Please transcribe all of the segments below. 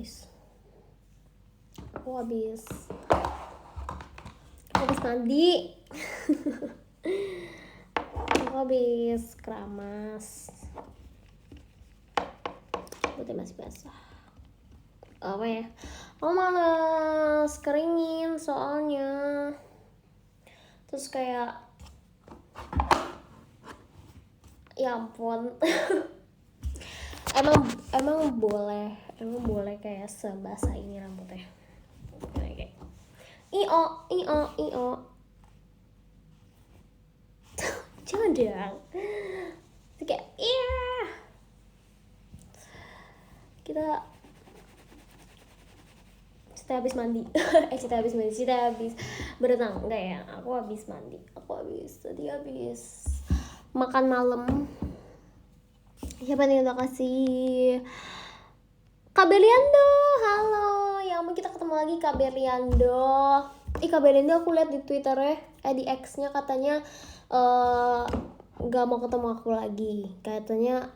guys. Aku habis mandi. Aku habis keramas. Putih masih basah. Apa ya? Aku males keringin soalnya. Terus kayak ya ampun. emang boleh kayak sebasah ini rambutnya. Kayak io. Jangan dong. Kayak iya. Kita habis mandi. Kita habis berenang. Enggak ya, aku habis mandi. Tadi habis makan malam. Siapa nih udah kasih Kak Beliando, halo. Ya ampun, kita ketemu lagi Kak Beliando. Kak Beliando aku lihat di Twitternya, di X-nya katanya gak mau ketemu aku lagi. Katanya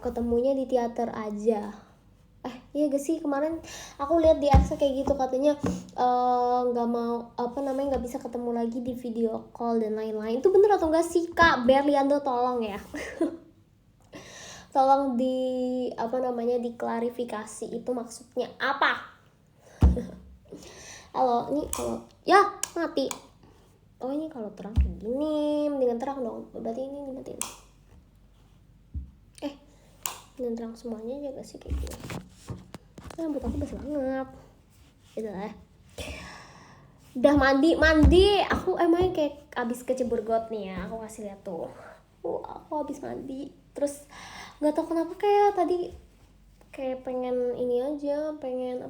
ketemunya di teater aja. Iya gak sih, kemarin aku lihat di X kayak gitu, katanya nggak mau nggak bisa ketemu lagi di video call dan lain-lain. Itu bener atau enggak sih Kak Berliando, tolong ya. Tolong diklarifikasi itu maksudnya apa. Halo, ini kalau ya mati. Oh ini kalau terang kayak gini, mendingan terang dong. Berarti ini dimatiin. Mendingan terang semuanya aja gak sih kayak gini. Rambut aku basah banget. Gitu lah. Udah mandi. Aku emangnya kayak abis kecebur got nih ya. Aku kasih lihat tuh. Aku abis mandi. Terus nggak tahu kenapa kayak tadi kayak pengen ini aja, pengen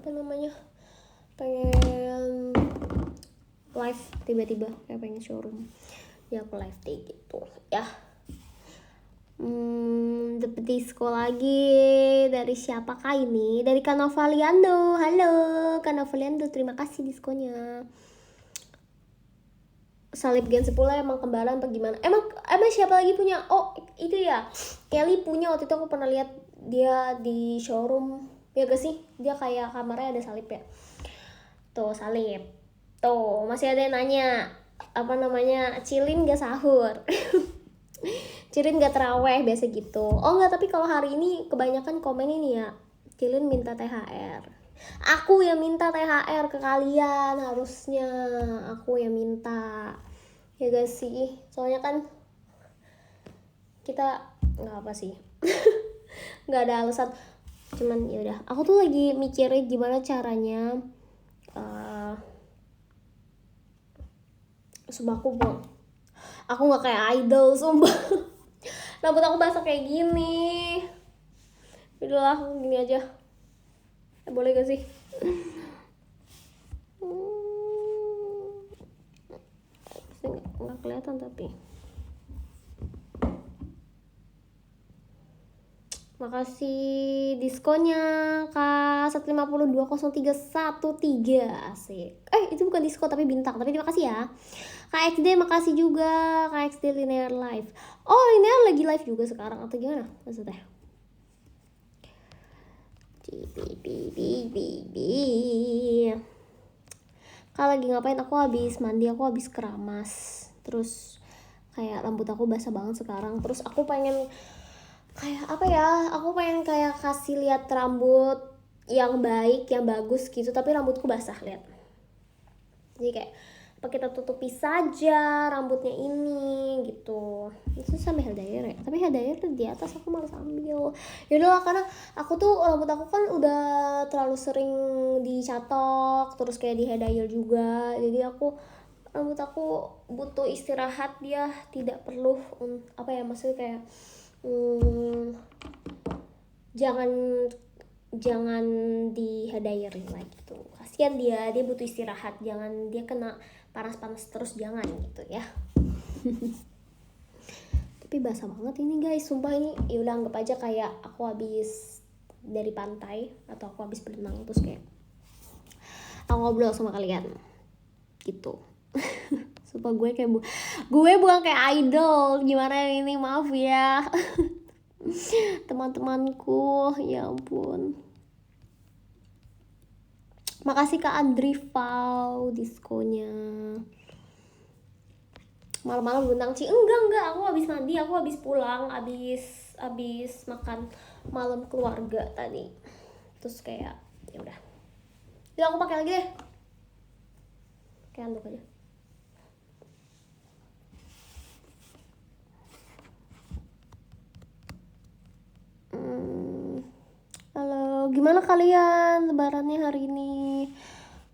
live tiba-tiba kayak pengen showroom. Ya aku live deh gitu ya. Dapet disco lagi. Dari siapakah ini? Dari Kanovaliando. Halo Kanovaliando, terima kasih diskonya. Salib Gen 10 emang kembaran apa gimana? Emang siapa lagi punya? Oh itu ya, Kelly punya. Waktu itu aku pernah lihat dia di showroom. Ya gak sih? Dia kayak kamarnya ada salib ya. Tuh salib. Tuh masih ada yang nanya Cilin gak sahur? Cilin gak teraweh biasa gitu. Oh enggak, tapi kalau hari ini kebanyakan komen ini ya, Cilin minta THR. Aku yang minta THR ke kalian, harusnya aku yang minta. Ya gak sih? Soalnya kan kita nggak apa sih. Nggak ada alasan. Cuman ya udah, aku tuh lagi mikirin gimana caranya sumpah aku nggak kayak idol, sumpah. Rambut aku basah kayak gini. Udahlah, gini aja. Boleh gak sih? Nggak kelihatan tapi. Makasih diskonnya Kak 1502013 asik. Itu bukan diskon tapi bintang, tapi terima kasih ya. Kak XD makasih juga. Kak XD Linear Live. Oh Linear lagi live juga sekarang atau gimana maksudnya? Kak lagi ngapain? Aku habis mandi, aku habis keramas. Terus kayak rambut aku basah banget sekarang. Terus aku pengen kayak aku pengen kayak kasih lihat rambut yang baik, yang bagus gitu, tapi rambutku basah, lihat. Jadi kayak apa kita tutupi saja rambutnya ini gitu. Itu sama hair dryer ya, tapi hair dryer tuh di atas, aku malas ambil. Yaudahlah, karena aku tuh rambut aku kan udah terlalu sering dicatok, terus kayak di hair dryer juga. Jadi rambut aku butuh istirahat, dia tidak perlu maksudnya kayak jangan di hadayerin lagi gitu. Kasihan dia butuh istirahat, jangan dia kena panas-panas terus, jangan gitu ya. Tapi basah banget ini guys, sumpah ini. Ya udah anggap aja kayak aku habis dari pantai atau aku habis berenang, terus kayak aku ngobrol sama kalian gitu. Sumpah gue bukan kayak idol, gimana ini, maaf ya. Teman-temanku, ya ampun. Makasih Kak Andri Pau diskonya. Malam-malam bentang Ci. Enggak, aku habis mandi, aku habis pulang, habis makan malam keluarga tadi. Terus kayak ya udah. Ya aku pakai lagi deh. Kayak handuk aja. Halo, gimana kalian lebarannya hari ini?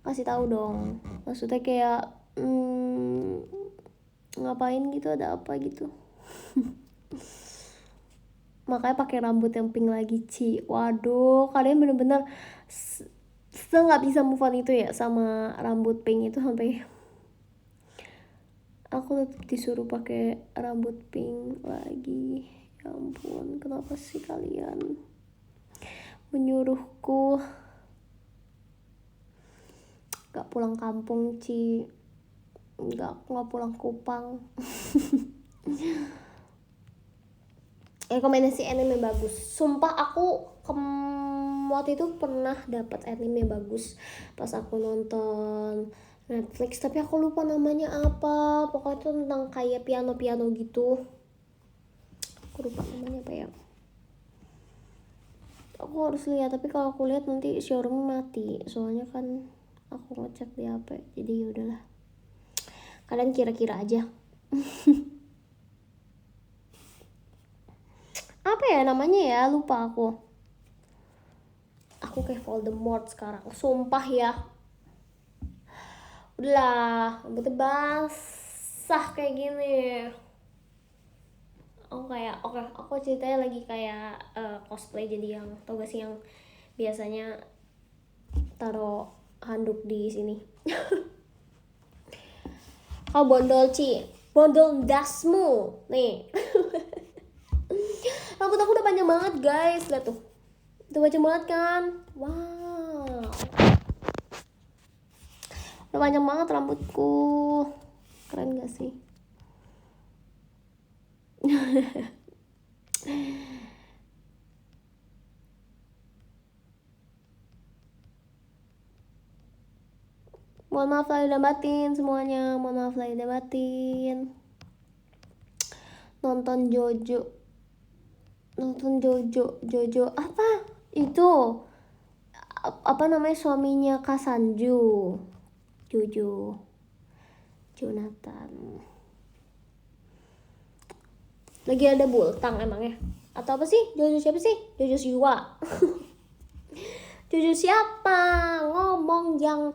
Kasih tahu dong. Maksudnya kayak ngapain gitu, ada apa gitu. Makanya pakai rambut yang pink lagi, Ci. Waduh, kalian bener-bener nggak bisa move on itu ya sama rambut pink itu, sampai aku tetap disuruh pakai rambut pink lagi. Ya ampun, kenapa sih kalian menyuruhku? Gak pulang kampung, Ci. Gak pulang Kupang. Rekomendasi anime bagus. Sumpah aku waktu itu pernah dapat anime bagus pas aku nonton Netflix, tapi aku lupa namanya apa. Pokoknya itu tentang kayak piano gitu. Aku lupa namanya apa ya. Aku harus lihat, tapi kalau aku lihat nanti showroom mati. Soalnya kan aku ngecek di HP. Jadi yaudahlah. Kalian kira-kira aja. Apa ya namanya ya, lupa aku kayak Voldemort sekarang, sumpah ya. Udahlah, rambutnya basah kayak gini. Aku ceritanya lagi kayak cosplay jadi yang, tau gak sih yang biasanya taruh handuk di sini. Kau bondol, Ci, bondol dasmu nih. Rambut aku udah panjang banget guys, lihat tuh, udah panjang banget kan. Wow, udah panjang banget rambutku, keren gak sih? Mohon maaf lahir dan batin semuanya, mohon maaf lahir dan batin. Nonton Jojo apa itu, apa namanya, suaminya Kasanju, Jojo Jonathan. Lagi ada bultang emangnya atau apa sih? Jojo siapa sih? Jojo Siwa. Jojo siapa? Ngomong yang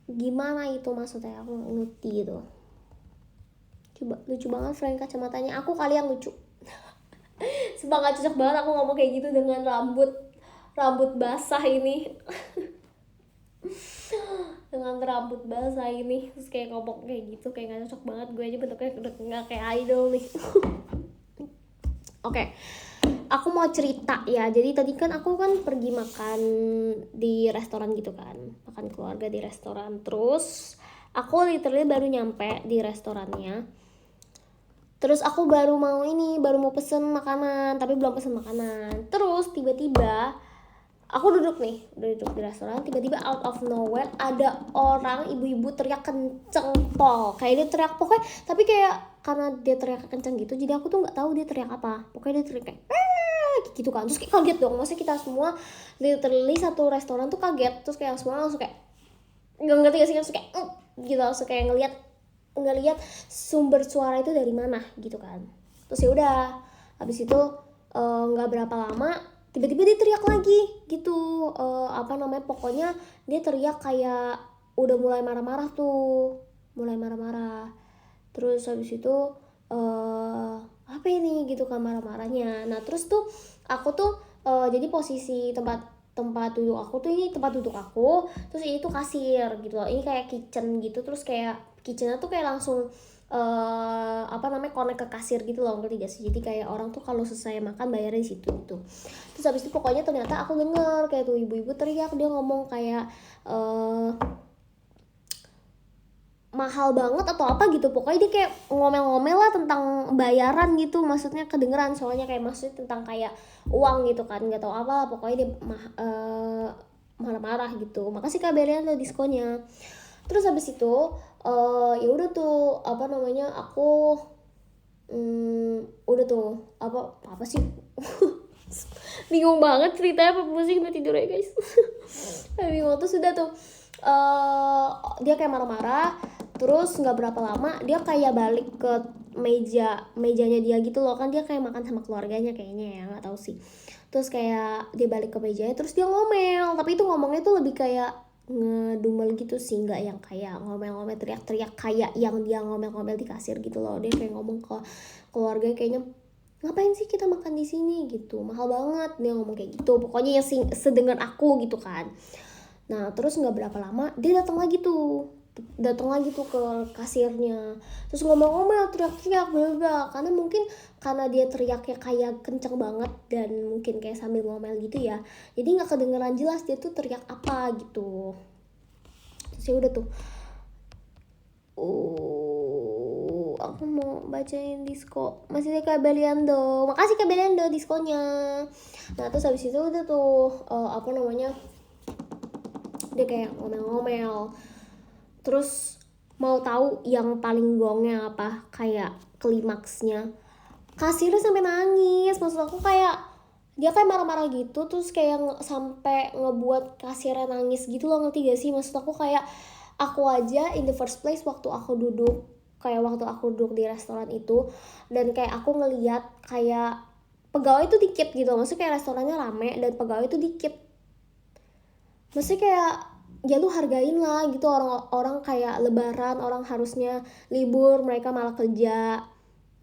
gimana itu maksudnya, aku nggak ngerti itu. Coba, lucu banget frame kacamatanya. Aku kali yang lucu. Sumpah gak cocok banget aku ngomong kayak gitu dengan rambut basah ini. Dengan rambut basah ini terus kayak ngomong kayak gitu, kayak gak cocok banget. Gue aja bentuknya udah gak kayak idol nih. Oke. Aku mau cerita ya. Jadi tadi kan aku kan pergi makan di restoran gitu kan, makan keluarga di restoran. Terus aku literally baru nyampe di restorannya. Terus aku baru mau pesen makanan, tapi belum pesen makanan. Terus tiba-tiba aku duduk di restoran, tiba-tiba out of nowhere ada orang ibu-ibu teriak kenceng pol. Kayak dia teriak pokoknya, tapi kayak karena dia teriak kenceng gitu, jadi aku tuh nggak tahu dia teriak apa. Pokoknya dia teriak kayak gitu kan. Terus kayak kaget dong, maksudnya kita semua literally satu restoran tuh kaget. Terus kayak semua langsung kayak nggak ngerti gak sih, langsung kayak gitu, langsung kayak ngelihat sumber suara itu dari mana gitu kan. Terus ya udah, habis itu nggak berapa lama tiba-tiba dia teriak lagi gitu, pokoknya dia teriak kayak udah mulai marah-marah. Terus habis itu apa ini gitu kan marah-marahnya. Nah terus tuh aku tuh jadi posisi tempat duduk aku tuh, ini tempat duduk aku, terus ini tuh kasir gitu loh, ini kayak kitchen gitu. Terus kayak kitchennya tuh kayak langsung connect ke kasir gitu loh, ngerti gak sih? Jadi kayak orang tuh kalau selesai makan bayarnya di situ gitu. Terus habis itu pokoknya ternyata aku denger kayak tuh ibu-ibu teriak, dia ngomong kayak mahal banget atau apa gitu. Pokoknya dia kayak ngomel-ngomel lah tentang bayaran gitu, maksudnya kedengeran. Soalnya kayak maksudnya tentang kayak uang gitu kan, nggak tahu apa. Pokoknya dia marah-marah gitu. Makasih Kak Beliando diskonya. Terus habis itu ya udah tuh apa namanya aku udah tuh apa sih bingung banget ceritanya, apa pusing udah tidur ya guys. Bingung tuh sudah tuh dia kayak marah-marah, terus nggak berapa lama dia kayak balik ke mejanya dia gitu loh, kan dia kayak makan sama keluarganya kayaknya ya, nggak tahu sih. Terus kayak dia balik ke mejanya, terus dia ngomel, tapi itu ngomongnya tuh lebih kayak ngedumel gitu sih, nggak yang kayak ngomel-ngomel teriak-teriak kayak yang dia ngomel-ngomel di kasir gitu loh. Dia kayak ngomong ke keluarga kayaknya, ngapain sih kita makan di sini gitu, mahal banget, dia ngomong kayak gitu pokoknya ya, sedengar aku gitu kan. Nah terus nggak berapa lama dia datang lagi tuh ke kasirnya, terus ngomong-ngomong teriak-teriak bla, karena mungkin karena dia teriaknya kayak kenceng banget dan mungkin kayak sambil ngomel gitu ya, jadi nggak kedengeran jelas dia tuh teriak apa gitu. Terus ya udah tuh aku mau bacain disko masih ada Kak Beliando, makasih Kak Beliando diskonya. Nah terus habis itu udah tuh apa namanya dia kayak ngomel-ngomel, terus mau tahu yang paling gongnya apa, kayak klimaksnya kasirnya sampai nangis. Maksud aku kayak dia kayak marah-marah gitu, terus kayak sampai ngebuat kasirnya nangis gitu loh, ngerti gak sih? Maksud aku kayak aku aja in the first place waktu aku duduk di restoran itu, dan kayak aku ngeliat kayak pegawai itu dikit gitu, maksudnya kayak restorannya rame dan pegawai itu dikit, maksudnya kayak ya lu hargain lah gitu, orang-orang kayak lebaran, orang harusnya libur, mereka malah kerja.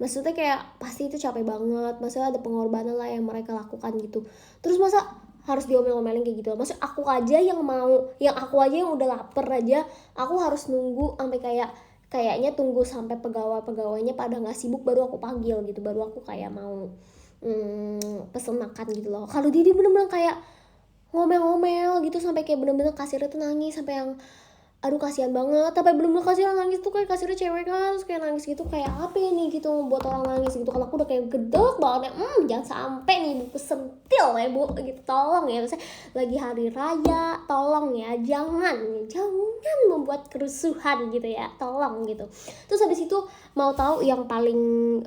Maksudnya kayak pasti itu capek banget, maksudnya ada pengorbanan lah yang mereka lakukan gitu. Terus masa harus diomel-omelin kayak gitu? Maksudnya aku aja yang udah lapar aja, aku harus nunggu sampai kayaknya tunggu sampai pegawainya pada nggak sibuk baru aku panggil gitu, baru aku kayak mau pesen makan gitu loh. Kalau dia bener-bener kayak ngomel-ngomel gitu sampai kayak bener-bener kasirnya tuh nangis, sampai yang aduh kasihan banget, tapi bener-bener kasirnya nangis tuh, kayak kasirnya cewek kan, terus kayak nangis gitu, kayak apa ini gitu buat orang nangis gitu kan. Aku udah kayak gedek banget ya, jangan sampai nih Bu sentil ya Bu gitu, tolong ya, misalnya lagi hari raya tolong ya, jangan membuat kerusuhan gitu ya, tolong gitu. Terus habis itu mau tahu yang paling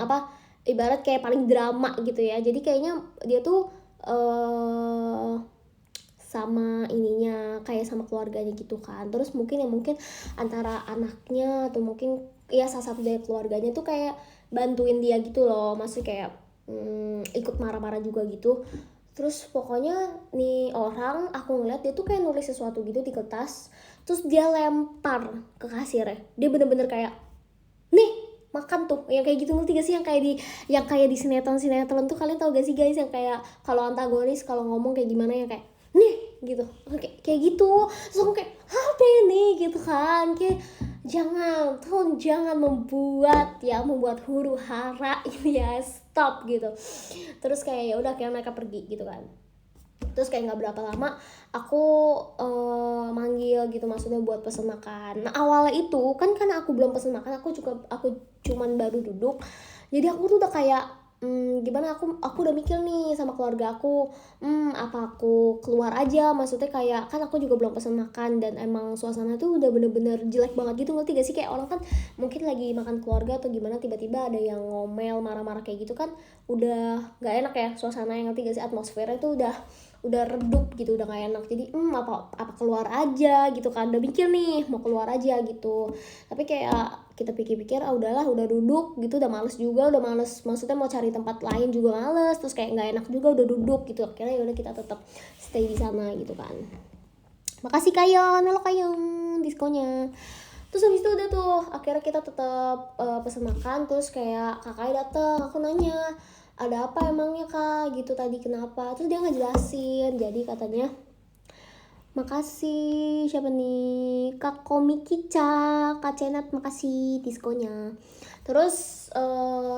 apa, ibarat kayak paling drama gitu ya, jadi kayaknya dia tuh sama ininya kayak sama keluarganya gitu kan. Terus mungkin antara anaknya atau mungkin ya salah satu dari keluarganya tuh kayak bantuin dia gitu loh, masih kayak ikut marah-marah juga gitu. Terus pokoknya nih orang, aku ngeliat dia tuh kayak nulis sesuatu gitu di kertas, terus dia lempar ke kasirnya. Dia bener-bener kayak, nih makan tuh, yang kayak gitu, ngerti gak sih? Yang kayak di sinetron tuh, kalian tau gak sih guys, yang kayak kalau antagonis kalau ngomong kayak gimana, yang kayak nih gitu, kayak gitu. Terus aku kayak apa ini gitu kan, kayak jangan membuat huru hara ini ya, stop gitu. Terus kayak ya udah, kayak mereka pergi gitu kan. Terus kayak nggak berapa lama aku manggil gitu, maksudnya buat pesen makan. Nah awalnya itu kan karena aku belum pesen makan, aku cuman baru duduk, jadi aku tuh udah kayak gimana, aku udah mikir nih sama keluarga aku, apa aku keluar aja, maksudnya kayak kan aku juga belum pesen makan dan emang suasana tuh udah bener-bener jelek banget gitu, ngerti gak sih? Kayak orang kan mungkin lagi makan keluarga atau gimana, tiba-tiba ada yang ngomel marah-marah kayak gitu kan, udah gak enak ya suasana, yang ngerti gak sih? Atmosfernya tuh udah redup gitu, udah gak enak. Jadi apa keluar aja gitu kan, udah mikir nih mau keluar aja gitu, tapi kayak kita pikir-pikir udahlah, udah duduk gitu, udah males, maksudnya mau cari tempat lain juga males, terus kayak nggak enak juga udah duduk gitu, akhirnya yaudah kita tetap stay di sana gitu kan. Makasih Kayon, halo Kayon diskonnya. Terus habis itu udah tuh akhirnya kita tetap pesen makan, terus kayak kakaknya datang, aku nanya ada apa emangnya Kak gitu tadi, kenapa? Terus dia ngejelasin, jadi katanya makasih siapa nih, Kak Komikica, Kak Cenat, makasih diskonya. Terus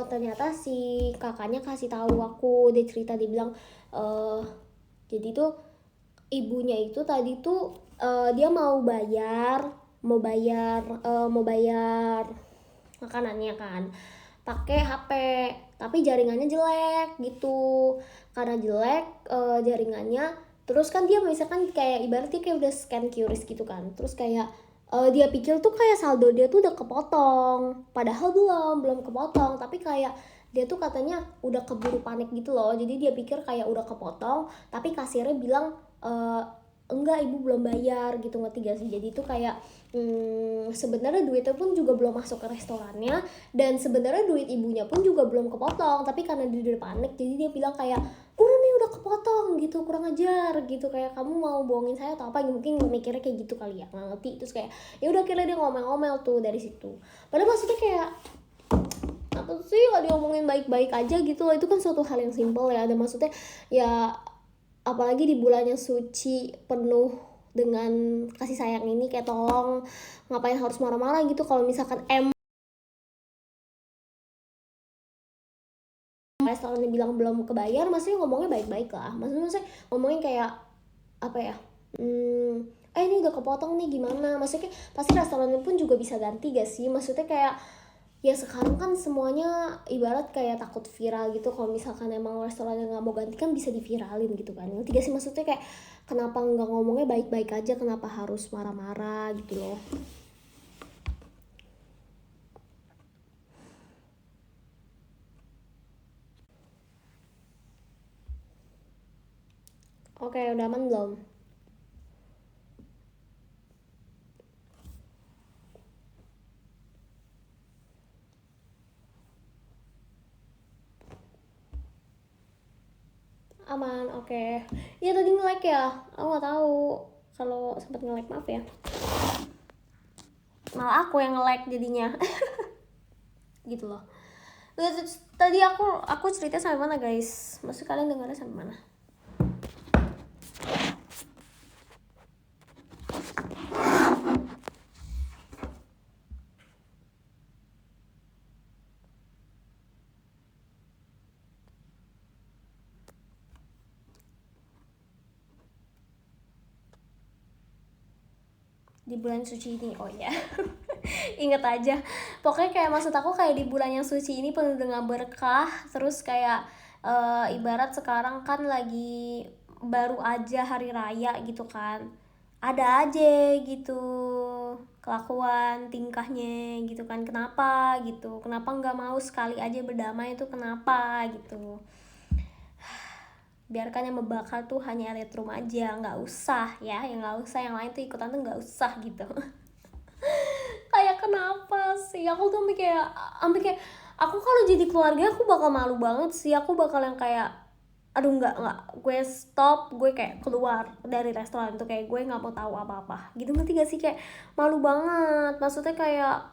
ternyata si kakaknya kasih tahu aku, dia cerita, dia bilang jadi tuh ibunya itu tadi tuh dia mau bayar makanannya kan pakai HP. tapi jaringannya jelek gitu. Karena jelek jaringannya, terus kan dia misalkan kayak ibaratnya kayak udah scan QRIS gitu kan, terus kayak dia pikir tuh kayak saldo dia tuh udah kepotong, padahal belum kepotong, tapi kayak dia tuh katanya udah keburu panik gitu loh, jadi dia pikir kayak udah kepotong, tapi kasirnya bilang enggak, ibu belum bayar gitu, ngerti gak sih? Jadi itu kayak sebenarnya duitnya pun juga belum masuk ke restorannya, dan sebenarnya duit ibunya pun juga belum kepotong, tapi karena dia udah panik jadi dia bilang kayak udah nih udah kepotong gitu, kurang ajar gitu, kayak kamu mau bohongin saya atau apa, mungkin mikirnya kayak gitu kali ya, nggak ngerti. Terus kayak ya udah akhirnya dia ngomel-ngomel tuh dari situ, padahal maksudnya kayak apa sih, kalau diomongin baik-baik aja gitu loh, itu kan suatu hal yang simple ya, ada maksudnya ya, apalagi di bulan yang suci penuh dengan kasih sayang ini, kayak tolong ngapain harus marah-marah gitu. Kalau misalkan restorannya bilang belum kebayar, maksudnya ngomongnya baik-baik lah, maksudnya ngomongin kayak apa ya, ini udah kepotong nih gimana, maksudnya pasti restorannya pun juga bisa ganti gak sih, maksudnya kayak ya sekarang kan semuanya ibarat kayak takut viral gitu, kalau misalkan emang restorannya nggak mau ganti kan bisa diviralin gitu kan, ngerti gak sih? Maksudnya kayak kenapa nggak ngomongnya baik-baik aja, kenapa harus marah-marah gitu loh. Oke, udah aman belum? Aman, oke. Iya tadi nge-lag ya, aku nggak tahu kalau sempat nge-lag, maaf ya. Malah aku yang nge-lag jadinya. Gitu loh. Terus, tadi aku cerita sampai mana guys? Maksud kalian dengarnya sampai mana? Di bulan suci ini, oh ya. Ingat aja, pokoknya kayak maksud aku kayak di bulan yang suci ini penuh dengan berkah, terus kayak ibarat sekarang kan lagi baru aja hari raya gitu kan, ada aja gitu kelakuan tingkahnya gitu kan, kenapa gitu, kenapa nggak mau sekali aja berdamai itu, kenapa gitu. Biarkan yang membakar tuh hanya Electrum aja, nggak usah ya, yang nggak usah yang lain tuh ikutan tuh nggak usah gitu. Kayak kenapa sih, aku tuh sampai kayak aku kalau jadi keluarga aku bakal malu banget sih, aku bakal yang kayak aduh nggak, gue stop, gue kayak keluar dari restoran tuh, kayak gue nggak mau tahu apa-apa gitu, ngerti gak sih? Kayak malu banget, maksudnya kayak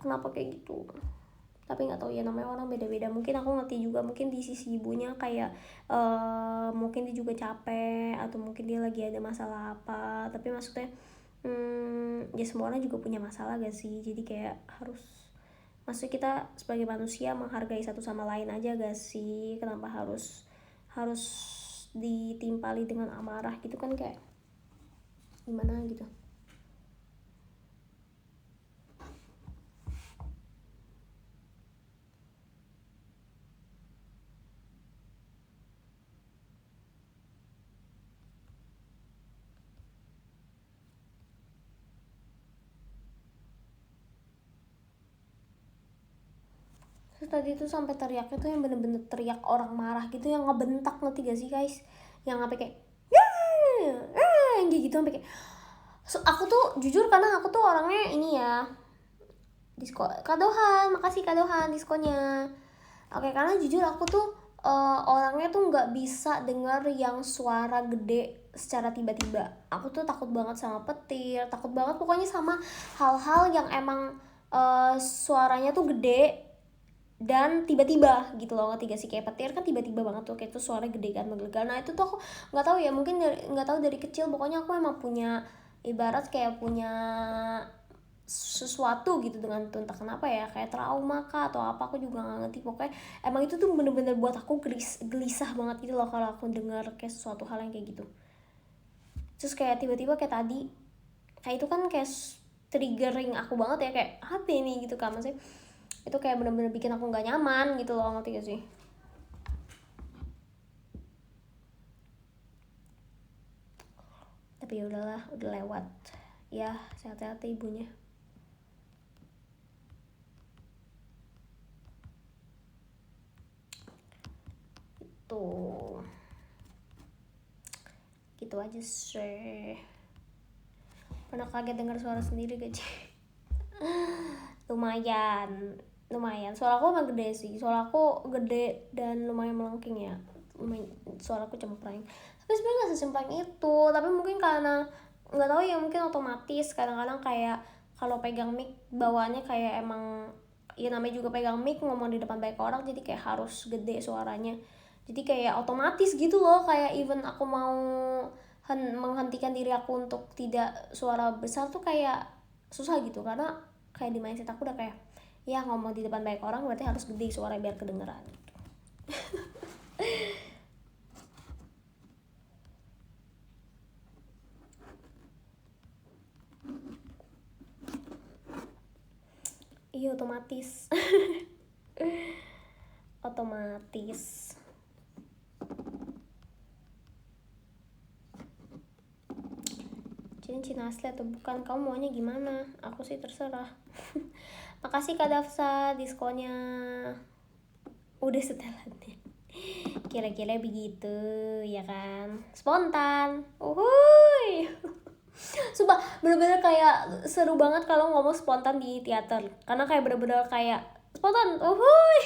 kenapa kayak gitu. Tapi nggak tahu ya, namanya orang beda-beda, mungkin aku ngerti juga, mungkin di sisi ibunya kayak mungkin dia juga capek, atau mungkin dia lagi ada masalah apa, tapi maksudnya ya semua orang juga punya masalah gak sih, jadi kayak harus, maksudnya kita sebagai manusia menghargai satu sama lain aja gak sih, kenapa harus harus ditimpali dengan amarah gitu kan, kayak gimana gitu. Terus tadi tuh sampai teriaknya tuh yang bener-bener teriak orang marah gitu, yang ngebentak, ngerti gak sih guys? Yang sampai kayak yang kayak gitu, sampai kayak aku tuh jujur, karena aku tuh orangnya ini ya, disko kadohan, makasih kadohan diskonya. Oke, karena jujur aku tuh orangnya tuh nggak bisa dengar yang suara gede secara tiba-tiba. Aku tuh takut banget sama petir, takut banget pokoknya sama hal-hal yang emang suaranya tuh gede dan tiba-tiba gitu loh, ngerti gak sih? Kayak petir kan tiba-tiba banget tuh, kayak tuh suara gede kan, menggelegar. Nah itu tuh aku nggak tahu ya, mungkin nggak tahu dari kecil, pokoknya aku emang punya ibarat kayak punya sesuatu gitu dengan itu, entah kenapa ya, kayak trauma kah atau apa, aku juga nggak ngerti, pokoknya emang itu tuh bener-bener buat aku gelisah banget gitu loh kalau aku dengar kayak sesuatu hal yang kayak gitu. Terus kayak tiba-tiba kayak tadi, kayak itu kan kayak triggering aku banget ya, kayak apa ini gitu kan, maksudnya itu kayak bener-bener bikin aku nggak nyaman gitu loh, ngerti gak sih? Tapi ya udahlah, udah lewat ya, sehat-sehat ibunya. Tuh gitu aja sih. Pernah kaget dengar suara sendiri gak sih? lumayan suara aku emang gede sih, suara aku gede dan lumayan melengking ya, lumayan, suara aku cempreng, tapi sebenarnya nggak secempreng itu, tapi mungkin karena nggak tahu ya, mungkin otomatis kadang-kadang kayak kalau pegang mic bawaannya kayak emang ya, namanya juga pegang mic ngomong di depan banyak orang, jadi kayak harus gede suaranya, jadi kayak otomatis gitu loh, kayak even aku mau menghentikan diri aku untuk tidak suara besar tuh kayak susah gitu, karena kayak di mindset aku udah kayak ya ngomong di depan banyak orang berarti harus gede suara biar kedengeran gitu. Iya otomatis. Otomatis. Cincin asli atau bukan, kamu maunya gimana? Aku sih terserah. Makasih Kak Dafsa diskonnya. Udah setelannya. Kira-kira begitu ya kan, spontan. Uhuy. Sumpah bener-bener kayak seru banget kalau ngomong spontan di teater, karena kayak bener-bener kayak spontan. Uhuy.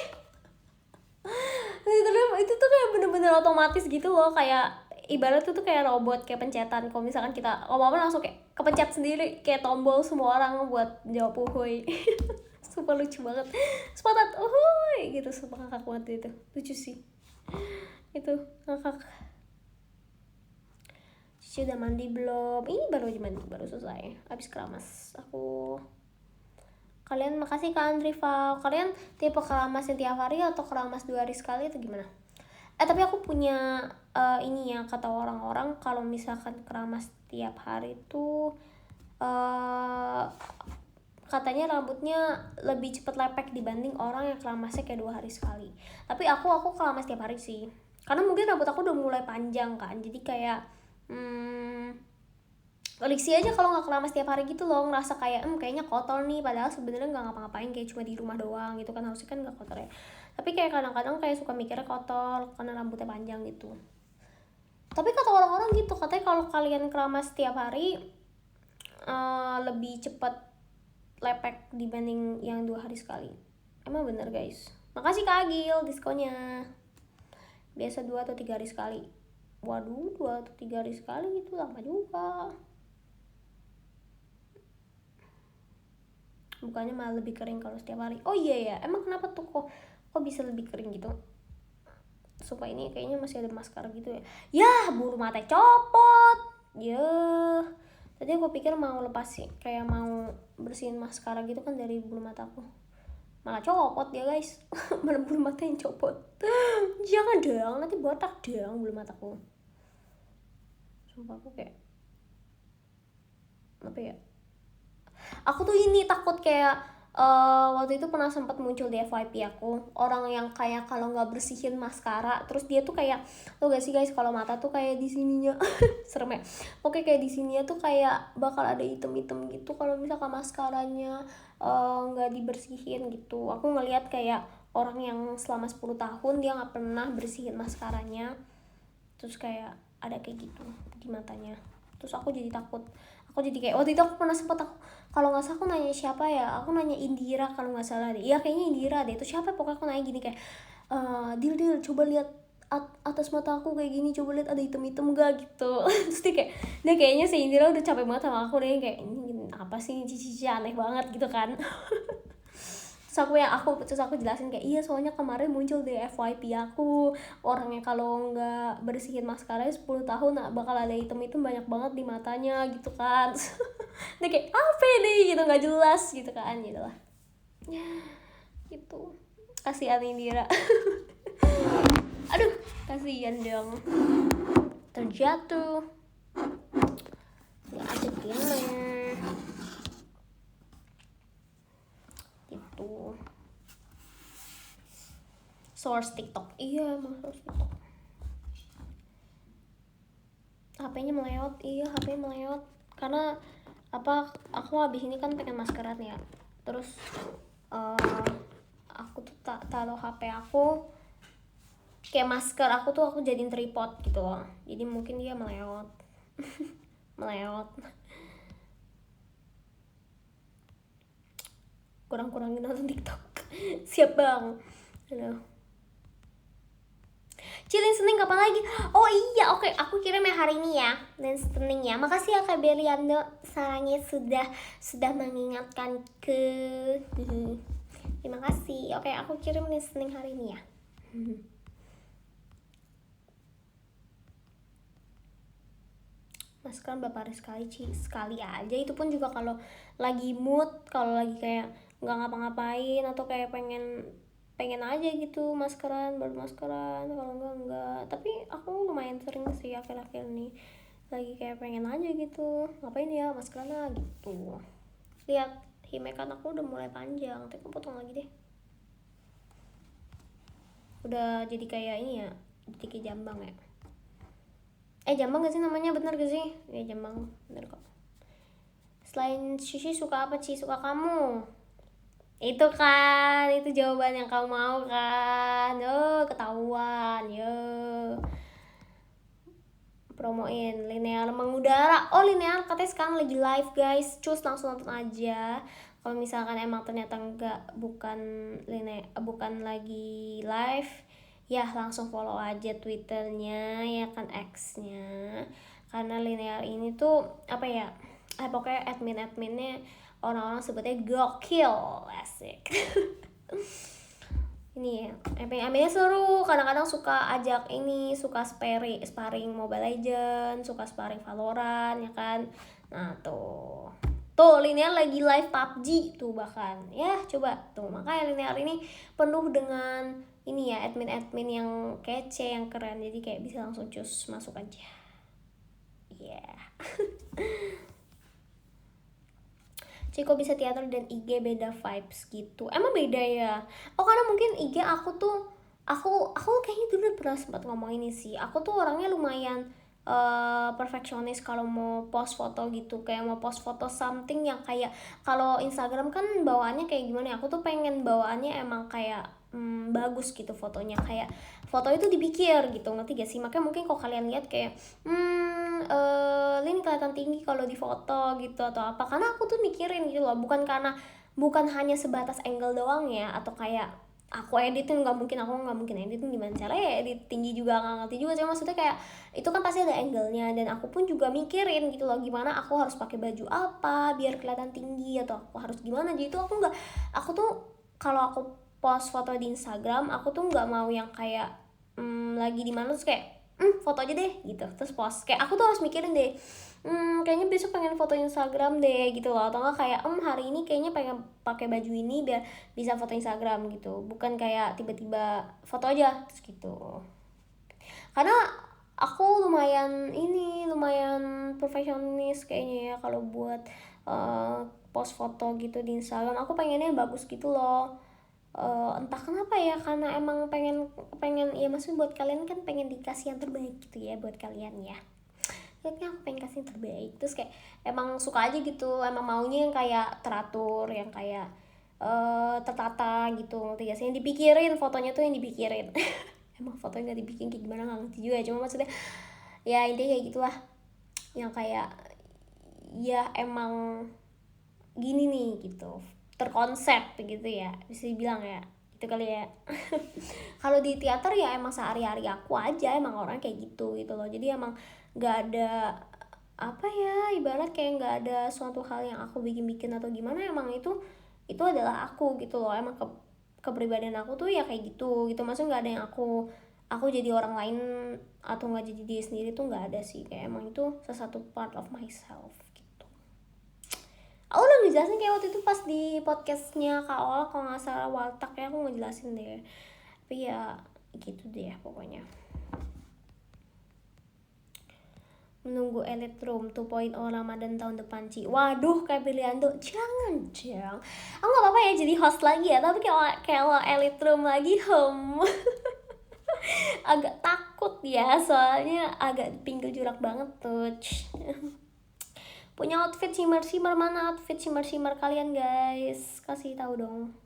Itu tuh kayak bener-bener otomatis gitu loh, kayak ibarat tuh kayak robot, kayak pencetan. Kalau misalkan kita ngomong langsung kayak kepencet sendiri, kayak tombol semua orang buat jawab uhuy. Super lucu banget, spontan uhuy gitu, super ngakak banget itu, lucu sih itu, ngakak. Cici udah mandi belum? Ini baru aja mandi, baru selesai, habis keramas aku. Kalian makasih Kak Andriva, kalian tipe keramas yang tiap hari atau keramas 2 hari sekali atau gimana? Tapi aku punya ini ya, kata orang-orang kalau misalkan keramas tiap hari tuh katanya rambutnya lebih cepet lepek dibanding orang yang keramasnya kayak 2 hari sekali. Tapi aku keramas tiap hari sih, karena mungkin rambut aku udah mulai panjang kan, jadi kayak koleksi aja kalau nggak keramas tiap hari gitu loh, ngerasa kayak kayaknya kotor nih, padahal sebenarnya nggak ngapa-ngapain, kayak cuma di rumah doang gitu kan, harusnya kan nggak kotor ya. Tapi kayak kadang-kadang kayak suka mikirnya kotor karena rambutnya panjang gitu. Tapi kata orang-orang gitu, katanya kalau kalian keramas tiap hari lebih cepat lepek dibanding yang 2 hari sekali. Emang bener guys. Makasih Kak Agil diskonnya. Biasa 2 atau 3 hari sekali. Waduh, 2 atau 3 hari sekali itu lama juga. Bukannya malah lebih kering kalau setiap hari. Oh iya ya, emang kenapa tuh kok bisa lebih kering gitu? Supaya ini kayaknya masih ada maskara gitu ya. Yah, bulu mata copot. Yah. Tadi aku pikir mau lepas sih, kayak mau bersihin maskara gitu kan dari bulu mataku, malah copot ya guys. Malah bulu mata yang copot. Jangan dong, nanti botak dong bulu mataku. Sumpah aku kayak apa ya, aku tuh ini takut kayak waktu itu pernah sempat muncul di FYP aku orang yang kayak kalau nggak bersihin maskara, terus dia tuh kayak, tau gak sih guys, kalau mata tuh kayak di sininya serem ya, oke kayak di sininya tuh kayak bakal ada item-item gitu kalau misalkan maskaranya nggak dibersihin gitu. Aku ngeliat kayak orang yang selama 10 tahun dia nggak pernah bersihin maskaranya, terus kayak ada kayak gitu di matanya, terus aku jadi takut. Aku jadi kayak waktu itu aku pernah sempet, aku kalau nggak salah aku nanya siapa ya, aku nanya Indira kalau nggak salah deh, iya kayaknya Indira deh, itu siapa pokoknya aku nanya gini kayak Dil coba lihat atas mata aku kayak gini, coba lihat ada item-item gak gitu. Terus dia kayaknya si Indira udah capek banget sama aku deh, kayak ini apa sih cici aneh banget gitu kan. Terus aku jelasin kayak iya soalnya kemarin muncul di FYP aku orang yang kalau nggak bersihin maskaranya 10 tahun bakal ada item-item banyak banget di matanya gitu kan. Dia kayak apa nih gitu, nggak jelas gitu kan, gitu lah gitu. Kasihan Indira. Aduh kasihan dong, terjatuh nggak ada gamer gitu. source TikTok. Iya emang source TikTok. HP-nya melewat. Iya HP-nya melewat. Karena apa, aku habis ini kan pengen maskeran ya. Terus aku tuh taruh HP aku kayak masker aku tuh aku jadiin tripod gitu loh. Jadi mungkin dia melewat. Melewat. Kurang-kurangin nonton TikTok. Siap bang. Aduh. Cilin Senin kapan lagi? Oh iya, oke, aku kirim ya hari ini ya. Dan Senin ya. Makasih ya Kak Beriando, sarannya sudah mengingatkan ke. Terima kasih. Oke, aku kirim nih Senin hari ini ya. Masker berapa hari sekali aja, itu pun juga kalau lagi mood, kalau lagi kayak nggak ngapa-ngapain atau kayak pengen aja gitu maskeran, baru maskeran. Kalau enggak, tapi aku lumayan sering sih akhir-akhir ini lagi kayak pengen aja gitu, ngapain ya maskeran lah gitu. Lihat himekan aku udah mulai panjang, tapi aku potong lagi deh. Udah jadi kayak ini ya, jadi kayak jambang ya. Jambang gak sih namanya, bener gak sih? Ya jambang, bener kok. Selain Shishi suka apa Ci? Suka kamu? Itu kan, itu jawaban yang kamu mau kan? Ketahuan, promoin linear mengudara. Oh linear katanya sekarang lagi live guys, cus langsung nonton aja. Kalau misalkan emang ternyata bukan lagi live, ya langsung follow aja Twitternya ya kan, X-nya. Karena linear ini tuh apa ya? Pokoknya adminnya orang-orang sebutnya gokil, asik. Ini ya, adminnya seru, kadang-kadang suka ajak ini, suka sparring Mobile Legends, suka sparring Valorant ya kan. Nah tuh linear lagi live PUBG tuh bahkan ya, coba tuh. Makanya linear ini penuh dengan ini ya, admin yang kece, yang keren, jadi kayak bisa langsung cus masuk aja. Yeah. Ciko bisa teater dan IG beda vibes gitu. Emang beda ya? Oh karena mungkin IG aku kayaknya dulu pernah sempat ngomong ini sih. Aku tuh orangnya lumayan perfeksionis kalau mau post foto gitu. Kayak mau post foto something yang kayak, kalau Instagram kan bawaannya kayak gimana ya? Aku tuh pengen bawaannya emang kayak bagus gitu fotonya, kayak foto itu dipikir gitu, ngerti gak sih? Makanya mungkin kalau kalian lihat kayak Lin kelihatan tinggi kalau di foto gitu atau apa, karena aku tuh mikirin gitu loh, bukan hanya sebatas angle doang ya, atau kayak aku editing nggak mungkin editing, gimana caranya edit tinggi juga nggak ngerti juga. Cuma maksudnya kayak itu kan pasti ada angle-nya, dan aku pun juga mikirin gitu loh, gimana aku harus pakai baju apa biar kelihatan tinggi, atau aku harus gimana. Jadi itu aku tuh kalau aku post foto di Instagram, aku tuh nggak mau yang kayak lagi di mana terus kayak foto aja deh gitu terus post. Kayak aku tuh harus mikirin deh, kayaknya besok pengen foto Instagram deh gitu loh, atau enggak kayak hari ini kayaknya pengen pakai baju ini biar bisa foto Instagram gitu. Bukan kayak tiba-tiba foto aja terus gitu. Karena aku lumayan perfeksionis kayaknya ya kalau buat post foto gitu di Instagram. Aku pengennya bagus gitu loh. Entah kenapa ya, karena emang pengen ya, maksudnya buat kalian kan pengen dikasih yang terbaik gitu ya, buat kalian ya. Kayaknya aku pengen kasih yang terbaik, terus kayak emang suka aja gitu, emang maunya yang kayak teratur, yang kayak tertata gitu, ngerti gak sih? Yang dipikirin fotonya tuh, yang dipikirin. Emang fotonya nggak dibikin kayak gimana nggak ngerti juga, cuma maksudnya ya intinya kayak gitulah, yang kayak ya emang gini nih gitu, terkonsep gitu ya, bisa dibilang ya itu kali ya. Kalau di teater ya emang sehari-hari aku aja, emang orang kayak gitu loh. Jadi emang nggak ada apa ya, ibarat kayak nggak ada suatu hal yang aku bikin atau gimana, emang itu adalah aku gitu loh. Emang kepribadian aku tuh ya kayak gitu maksudnya nggak ada yang aku jadi orang lain atau nggak jadi diri sendiri tuh nggak ada sih. Kayak emang itu salah satu part of myself. Aku udah ngejelasin kayak waktu itu pas di podcastnya Kak Ola kalau nggak salah, Waltak ya, aku ngejelasin deh. Tapi ya gitu deh pokoknya. menunggu Elite Room 2.0 Ramadan tahun depan, Ci. Waduh, kayak Beliando, jangan. Aku nggak apa-apa ya jadi host lagi ya, tapi kalau Elite Room lagi, agak takut ya, soalnya agak pinggir jurak banget tuh. Punya outfit shimmer mana outfit shimmer kalian guys? Kasih tahu dong.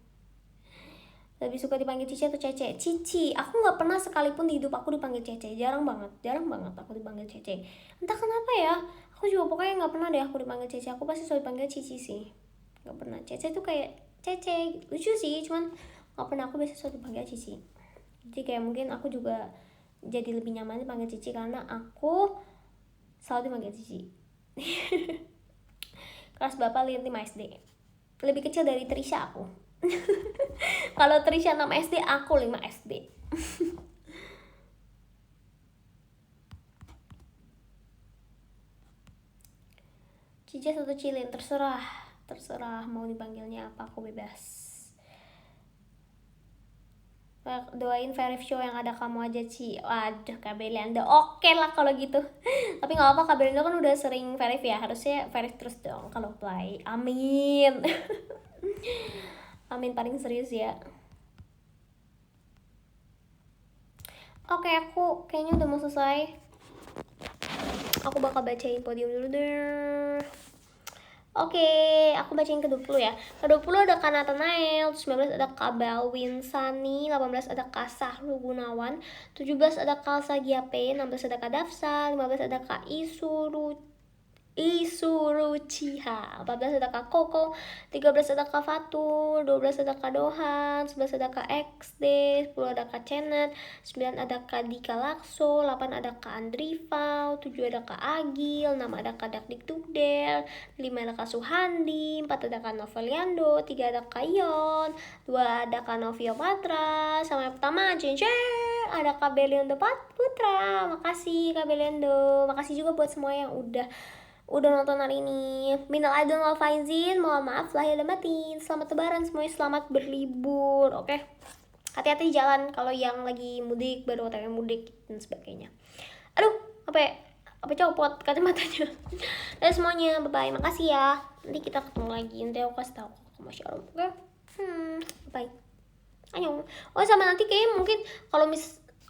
Lebih suka dipanggil Cici atau Cece? Cici. Aku nggak pernah sekalipun di hidup aku dipanggil Cece. Jarang banget aku dipanggil Cece. Entah kenapa ya. Aku juga pokoknya nggak pernah deh aku dipanggil Cece. Aku pasti selalu dipanggil Cici sih. Nggak pernah. Cece tuh kayak Cece. Lucu sih, cuman nggak pernah. Aku biasa selalu dipanggil Cici. Jadi kayak mungkin aku juga jadi lebih nyaman dipanggil Cici karena aku selalu dipanggil Cici. Kelas Bapak lihat 5 SD. Lebih kecil dari Trisha aku. Kalau Trisha 6 SD, aku 5 SD. Cici atau Cilin, terserah mau dipanggilnya apa, aku bebas. Doain Verif Show yang ada kamu aja, Ci. Waduh, Kak Belianda. Oke lah kalau gitu. Tapi nggak apa, Kak Belianda kan udah sering Verif ya, harusnya Verif terus dong kalau play. Amin. Amin, paling serius ya. Oke, aku kayaknya udah mau selesai. Aku bakal bacain podium dulu deh. Oke, aku bacain ke-20 ya. Ke-20 ada Kak Nathanael, 19 ada Kak Balwin Sani, 18 ada Kak Sahru Gunawan, 17 ada Kak Sagiape, 16 ada Kak Dafsa, 15 ada Kak Isuruchiha, 14 ada Kak Koko, 13 ada Kak Fatur, 12 ada Kak Dohan, 11 ada Kak XD, 10 ada Kak Cenet, 9 ada Kak Dika Lakso, 8 ada Kak Andriva, 7 ada Kak Agil, 6 ada Kak Dakdik Dukdel, 5 ada Kak Suhandi, 4 ada Kak Noveliando, 3 ada Kak Ion, 2 ada Kak Novio Patra, sama yang pertama ada Kak Beliando Putra. Makasih Kak Beliando, makasih juga buat semua yang udah nonton hari ini. Minal aidin wal faizin, mohon maaf lahir dan batin. Selamat lebaran semuanya, selamat berlibur. Oke. Hati-hati di jalan kalau yang lagi mudik, baru OTW mudik dan sebagainya. Aduh, apa copot kacamatanya. Dan semuanya, bye-bye. Makasih ya. Nanti kita ketemu lagi. Nanti aku kasih tahu ke Masya Allah. Oke. Bye. Ayo. Oh, sama nanti kayaknya mungkin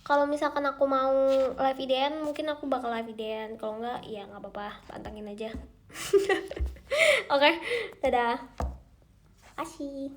kalau misalkan aku mau live IDN, mungkin aku bakal live IDN. Kalau enggak, ya nggak apa-apa, pantangin aja. Oke, dadah. Asih.